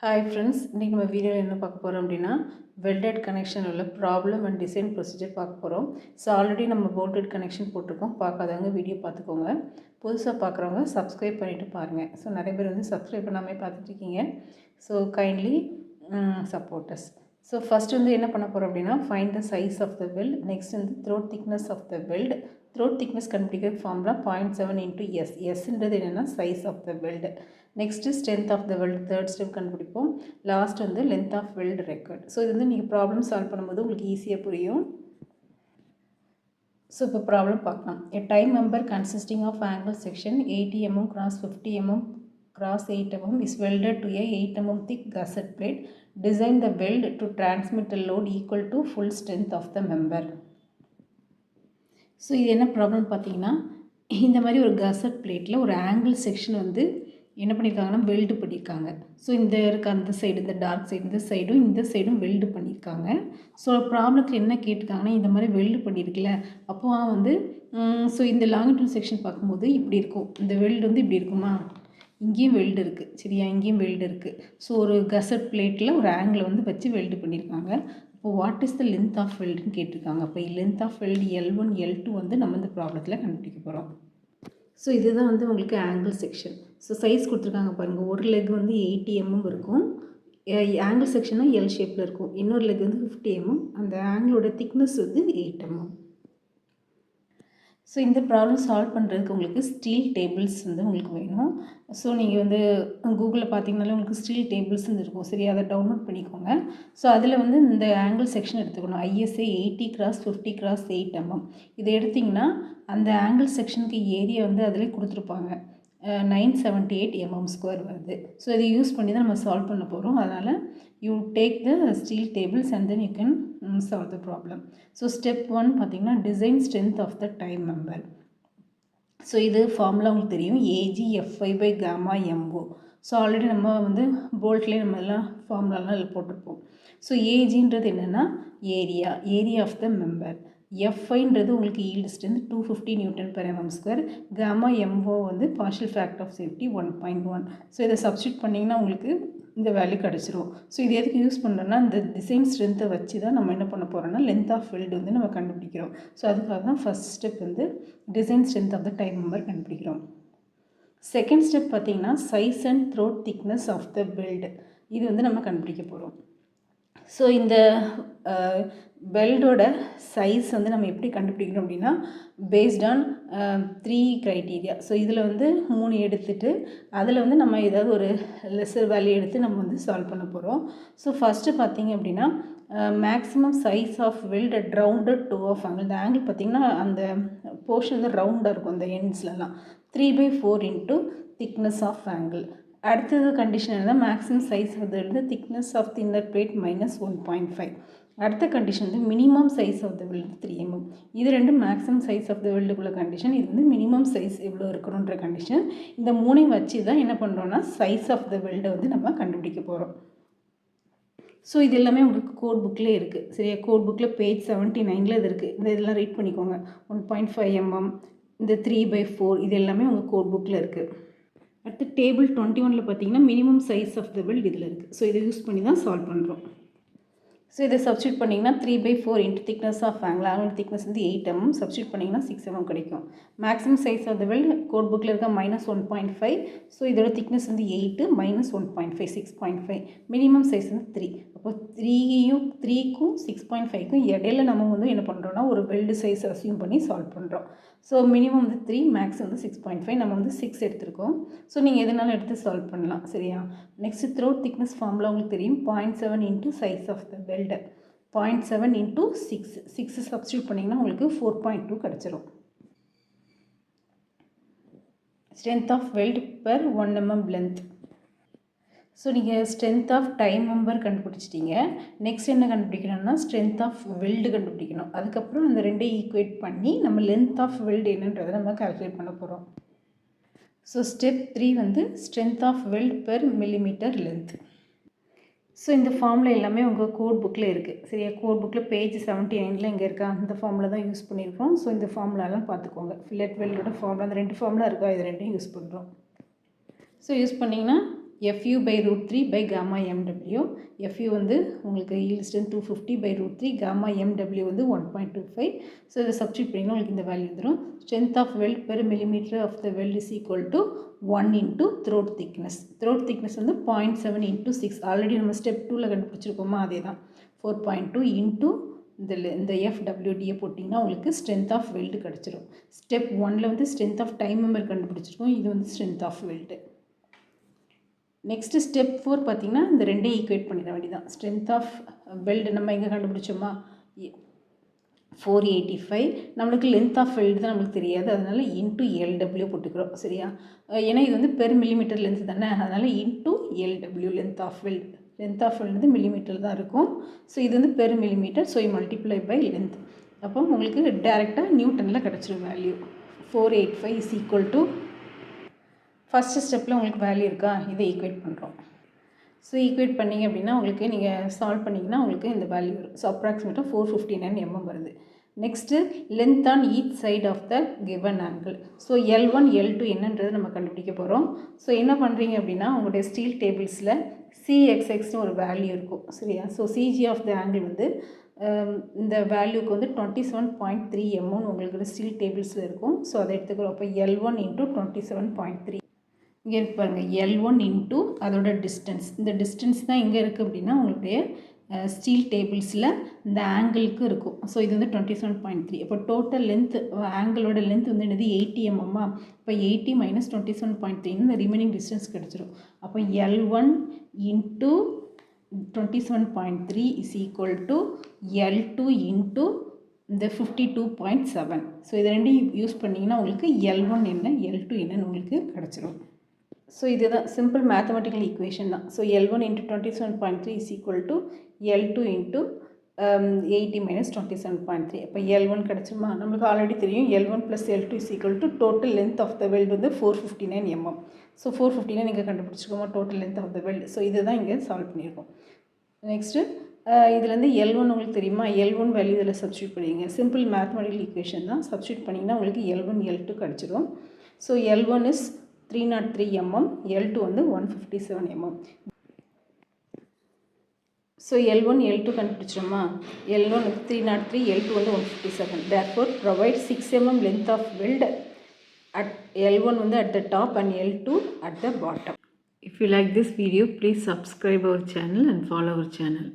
Hi friends, இன்றைக்கி நம்ம வீடியோவில் என்ன பார்க்க போகிறோம் அப்படின்னா வெல்டட் கனெக்ஷன் உள்ள ப்ராப்ளம் அண்ட் டிசைன் ப்ரொசீஜர் பார்க்க போகிறோம். ஸோ ஆல்ரெடி நம்ம போல்டட் கனெக்ஷன் போட்டிருக்கோம், பார்க்காதவங்க வீடியோ பார்த்துக்கோங்க. புதுசாக பார்க்குறவங்க சப்ஸ்கிரைப் பண்ணிவிட்டு பாருங்கள். ஸோ நிறைய பேர் வந்து சப்ஸ்கிரைப் பண்ணாமல் பார்த்துட்ருக்கீங்க. So kindly supporters. So first வந்து என்ன பண்ண போகிறோம் அப்படின்னா find the size of the weld. Next வந்து throat thickness of the weld. Throat thickness கண்டுபிடிக்கிற ஃபார்முலா 0.7 into S. எஸ்ன்றது என்னென்னா size of the weld. Next strength of the weld third step கண்டுபிடிப்போம். லாஸ்ட் வந்து length of weld record. So இது வந்து நீங்கள் problem solve பண்ணும்போது உங்களுக்கு ஈஸியாக புரியும். ஸோ இப்போ ப்ராப்ளம் பார்க்கலாம். A time member consisting of angle section 80 mm cross 50 mm cross 8 mm is welded to a 8 mm thick gusset plate. Design the weld to transmit a load equal to full strength of the member. So இது என்ன problem பார்த்தீங்கன்னா, இந்த மாதிரி ஒரு கசட் பிளேட்டில் ஒரு angle section வந்து என்ன பண்ணியிருக்காங்கன்னா வெல்டு பண்ணியிருக்காங்க. ஸோ இந்த இருக்க அந்த சைடு, இந்த டார்க் சைடு, இந்த சைடும் வெல்டு பண்ணியிருக்காங்க. ஸோ ப்ராப்ளத்தில் என்ன கேட்டிருக்காங்கன்னா, இந்த மாதிரி வெல்டு பண்ணியிருக்குல்ல, அப்போ வந்து ஸோ இந்த லாங்கிட்யூட் செக்ஷன் பார்க்கும்போது இப்படி இருக்கும். இந்த வெல்டு வந்து இப்படி இருக்குமா, இங்கேயும் வெல்டு இருக்குது சரியா, இங்கேயும் வெல்டு இருக்குது. ஸோ ஒரு கசட் பிளேட்டில் ஒரு ஆங்கிளை வந்து வச்சு வெல்டு பண்ணியிருக்காங்க. இப்போ what is the length of வெல்டுன்னு கேட்டிருக்காங்க. அப்போ length of weld L1 L2 வந்து நம்ம இந்த ப்ராப்ளத்தில் கண்டுபிடிக்க போகிறோம். ஸோ இதுதான் வந்து உங்களுக்கு ஆங்கிள் செக்ஷன். ஸோ சைஸ் கொடுத்துருக்காங்க பாருங்கள். ஒரு லெக் வந்து 80 mm இருக்கும். ஆங்கிள் செக்ஷனாக எல் ஷேப்பில் இருக்கும். இன்னொரு லெக் வந்து 50 mm. அந்த ஆங்கிளோட திக்னஸ் வந்து 8 mm. ஸோ இந்த ப்ராப்ளம் சால்வ் பண்ணுறதுக்கு உங்களுக்கு ஸ்டீல் டேபிள்ஸ் வந்து உங்களுக்கு வேணும். ஸோ நீங்கள் வந்து கூகுளில் பார்த்தீங்கனாலே உங்களுக்கு ஸ்டீல் டேபிள்ஸ் இருக்கும் சரி, அதை டவுன்லோட் பண்ணிக்கோங்க. ஸோ அதில் வந்து இந்த ஆங்கிள் செக்ஷன் எடுத்துக்கணும். ISA 80x50x8 mm. இதை எடுத்திங்கன்னா அந்த ஆங்கிள் செக்ஷனுக்கு ஏரியா வந்து அதிலே கொடுத்துருப்பாங்க. 978 mm² வருது. ஸோ இதை யூஸ் பண்ணி தான் நம்ம சால்வ் பண்ண போகிறோம். அதனால் you take the steel tables and then you can solve the problem. So step 1 பார்த்தீங்கன்னா design strength of the time member. So இது ஃபார்முலா உங்களுக்கு தெரியும், AG/FI/gamma/MO. ஸோ ஆல்ரெடி நம்ம வந்து போல்ட்லேயே நம்ம எல்லாம் ஃபார்முலாலாம் இதில் போட்டிருப்போம். ஸோ ஏஜின்றது என்னென்னா ஏரியா ஆஃப் த மெம்பர். எஃப்ஐன்றது உங்களுக்கு ஈல்டு ஸ்ட்ரென்த் 250 Nm/mm². gamma/MO வந்து partial factor of safety 1.1. So இதை சப்ஸ்டியூட் பண்ணிங்கன்னா உங்களுக்கு இந்த வேல்யூ கிடச்சிரும். ஸோ இது எதுக்கு யூஸ் பண்ணுறோன்னா, இந்த டிசைன் ஸ்ட்ரென்த்தை வச்சு தான் நம்ம என்ன பண்ண போகிறோம்னா லென்த் ஆஃப் வெல்டு வந்து நம்ம கண்டுபிடிக்கிறோம். ஸோ அதுக்காக தான் ஃபஸ்ட் ஸ்டெப் வந்து design strength of the time member கண்டுபிடிக்கிறோம். செகண்ட் ஸ்டெப் பார்த்திங்கன்னா size and throat thickness of the weld. இது வந்து நம்ம கண்டுபிடிக்க போகிறோம். ஸோ இந்த வெல்டோட சைஸ் வந்து நம்ம எப்படி கண்டுபிடிக்கணும் அப்படின்னா பேஸ்ட் ஆன் 3 க்ரைட்டீரியா. ஸோ இதில் வந்து 3 எடுத்துகிட்டு அதில் வந்து நம்ம ஏதாவது ஒரு லெஸர் வேல்யூ எடுத்து நம்ம வந்து சால்வ் பண்ண போகிறோம். ஸோ ஃபஸ்ட்டு பார்த்திங்க அப்படின்னா maximum size of weld at rounded toe of angle. இந்த ஆங்கிள் பார்த்திங்கன்னா அந்த போர்ஷன் வந்து ரவுண்டாக இருக்கும் அந்த எண்ட்ஸ்லலாம். 3/4 இன்ட்டு திக்னஸ் ஆஃப் ஆங்கிள். அடுத்தது கண்டிஷன் என்னன்னா மேக்ஸிமம் சைஸ் வந்து thickness of the inner plate -1.5. அடுத்த கண்டிஷன் வந்து minimum size of the weld 3 mm. இது ரெண்டும் மேக்ஸிமம் சைஸ் ஆஃப் த வெல்டுக்குள்ள கண்டிஷன். இது வந்து மினிமம் சைஸ் எவ்வளோ இருக்கணுன்ற கண்டிஷன். இந்த மூணையும் வச்சு தான் என்ன பண்ணுறோன்னா சைஸ் ஆஃப் த வெல்டை வந்து நம்ம கண்டுபிடிக்க போகிறோம். ஸோ இது எல்லாமே உங்களுக்கு கோட் புக்கில் இருக்குது சரியா. கோட் புக்கில் பேஜ் 79 இது இருக்குது. இதெல்லாம் ரீட் பண்ணிக்கோங்க. 1.5 mm, இந்த 3/4 இது எல்லாமே உங்கள் கோட் புக்கில் இருக்குது. அடுத்து டேபிள் 21 பார்த்தீங்கன்னா minimum size of the weld இதில் இருக்குது. ஸோ இதை யூஸ் பண்ணி தான் சால்வ் பண்ணுறோம். ஸோ இதை சப்ஸ்டியூட் பண்ணிங்கன்னா 3/4 into thickness of angle thickness வந்து 8 mm. சப்ஸ்டியூட் பண்ணிங்கன்னா 6 mm கிடைக்கும். Maximum size of the weld code புக்கில் இருக்க -1.5. ஸோ இதோட திக்னஸ் வந்து 8 -1.5 6.5. மினிமம் சைஸ் வந்து 3. அப்போ 3க்கும் 6.5க்கும் இடையில நம்ம வந்து என்ன பண்ணுறோன்னா ஒரு வெல்டு சைஸ் அசியூம் பண்ணி சால்வ் பண்ணுறோம். ஸோ மினிமம் வந்து 3, மேக்ஸ் வந்து 6.5. நம்ம வந்து 6 எடுத்துருக்கோம். ஸோ நீங்கள் எதனாலும் எடுத்து சால்வ் பண்ணலாம் சரியா. நெக்ஸ்ட் த்ரோட் திக்னஸ் ஃபார்முலா உங்களுக்கு தெரியும், 0.7 into size of the weld. 0.7 into 6 substitute பண்ணிங்கன்னா உங்களுக்கு 4.2 கிடச்சிரும். Strength of weld per 1 mm length. So நீங்கள் ஸ்ட்ரென்த் ஆஃப் டைம் மெம்பர் கண்டுபிடிச்சிட்டிங்க. நெக்ஸ்ட் என்ன கண்டுபிடிக்கணும்னா ஸ்ட்ரென்த் ஆஃப் வெல்டு கண்டுபிடிக்கணும். அதுக்கப்புறம் அந்த ரெண்டையும் ஈக்குவேட் பண்ணி நம்ம லென்த் ஆஃப் வெல்டு என்னன்றதை நம்ம கால்குலேட் பண்ண போகிறோம். ஸோ ஸ்டெப் 3 வந்து strength of weld per millimetre length. So இந்த ஃபார்முலா எல்லாமே உங்கள் கோட் புக்கில் இருக்குது சரியா. கோட் புக்கில் பேஜ் 79 இங்கே இருக்கா, இந்த ஃபார்முலா தான் யூஸ் பண்ணியிருக்கோம். ஸோ இந்த ஃபார்முலாலாம் பார்த்துக்கோங்க. ஃபில்லட் வெல்டோட ஃபார்முலா அந்த 2 ஃபார்முலா இருக்கா, இது ரெண்டையும் யூஸ் பண்ணுறோம். ஸோ யூஸ் பண்ணிங்கன்னா FU by root 3 by gamma MW. FU வந்து உங்களுக்கு yield strength 250 by root 3, gamma MW வந்து 1.25. ஸோ இதை சப்ஸ்டியூட் பண்ணிங்கன்னா உங்களுக்கு இந்த வேல்யூ வந்துடும். Strength of weld per millimeter of the weld is equal to 1 into throat thickness. Throat thickness வந்து 0.7 into 6. Already நம்ம ஸ்டெப் 2ல் கண்டுபிடிச்சிருக்கோமா, அதே தான். 4.2 into இந்த FWD போட்டிங்கன்னா உங்களுக்கு ஸ்ட்ரென்த் ஆஃப் வெல்டு கிடச்சிரும். ஸ்டெப் 1ல் வந்து ஸ்ட்ரென்த் ஆஃப் டைம் மெம்பர் கண்டுபிடிச்சிருக்கோம். இது வந்து strength of weld. Next step 4 பார்த்திங்கன்னா இந்த ரெண்டையும் ஈக்குவேட் பண்ணிட வேண்டியதான். ஸ்ட்ரென்த் ஆஃப் வெல்டு நம்ம எங்கே கண்டுபிடிச்சோமா, 485. நம்மளுக்கு லென்த் ஆஃப் வெல்டு தான் நம்மளுக்கு தெரியாது, அதனால் இன்ட்டு LW போட்டுக்கிறோம். சரியா, ஏன்னா இது வந்து பெர் மில்லிமீட்டர் லென்த் தானே, அதனால் into LW length of weld. Length of weld வந்து மில்லிமீட்டர் தான் இருக்கும். ஸோ இது வந்து per millimetre. So multiply by length. அப்போ உங்களுக்கு டேரெக்டாக நியூட்டனில் கிடச்சிரும் value. 485 is equal to, first ஸ்டெப்பில் உங்களுக்கு வேல்யூ இருக்கா, இதை ஈக்குவேட் பண்ணுறோம். ஸோ ஈக்குவேட் பண்ணிங்க அப்படின்னா உங்களுக்கு நீங்கள் சால்வ் பண்ணிங்கன்னா உங்களுக்கு இந்த வேல்யூ வரும். ஸோ அப்ராக்சிமேட்டாக 459 mm வருது. Next length on each side of the given angle. So L1 L2 என்னன்றது நம்ம கண்டுபிடிக்க போகிறோம். ஸோ என்ன பண்ணுறீங்க அப்படின்னா உங்களுடைய ஸ்டீல் டேபிள்ஸில் CXXன்னு ஒரு வேல்யூ இருக்கும். சரியா, so CG of the angle வந்து இந்த வேல்யூக்கு வந்து 27.3 mm உங்களுக்கு ஸ்டீல் டேபிள்ஸில் இருக்கும். ஸோ அதை எடுத்துக்கிறோம். அப்போ L1 இன்ட்டு 27.3. இங்கே இருக்கு பாருங்கள், L1 இன்ட்டு அதோட டிஸ்டன்ஸ். இந்த டிஸ்டன்ஸ் தான் இங்கே இருக்குது அப்படின்னா உங்களுடைய ஸ்டீல் டேபிள்ஸில் இந்த ஆங்கிளுக்கு இருக்கும். ஸோ இது வந்து 27.3. அப்போ டோட்டல் லென்த், ஆங்கிளோட லென்த் வந்து என்னது 80 mm. இப்போ 80 மைனஸ் 27.3 இந்த ரிமைனிங் டிஸ்டன்ஸ் கிடச்சிரும். அப்போ L1 into 27.3 is equal to L2 into இந்த 52.7. ஸோ இதை ரெண்டையும் யூஸ் பண்ணிங்கன்னா உங்களுக்கு L1 என்ன L2 என்னன்னு உங்களுக்கு கிடச்சிரும். ஸோ இதுதான் சிம்பிள் மேத்தமெட்டிக்கல் ஈக்குவேஷன் தான். So L1 into 27.3 is equal to L2 into 80 minus 27.3. அப்போ L1 கிடச்சிருமா, நம்மளுக்கு ஆல்ரெடி தெரியும் L1 plus L2 is equal to total length of the weld வந்து 459 mm. ஸோ 459 நீங்கள் கண்டுபிடிச்சிக்கோமா total length of the weld. So இதை தான் இங்கே சால்வ் பண்ணியிருக்கோம். நெக்ஸ்ட்டு இதுலேருந்து L1 உங்களுக்கு தெரியுமா, L1 வேல்யூ இதில் சப்ஸ்டியூட் பண்ணிங்க. சிம்பிள் மேத்தமெட்டிக்கல் ஈக்குவேஷன் தான். சப்ஸ்டியூட் பண்ணிங்கன்னா உங்களுக்கு L1 L2 கிடச்சிரும். So L1 is 303 mm, L2 வந்து 157 mm. So L1 L2 கண்டுபிடிச்சிருமா, L1 303, L2 வந்து 157. therefore provide 6 mm length of weld at L1 வந்து at the top and L2 at the bottom. If you like this video, please subscribe our channel and follow our channel.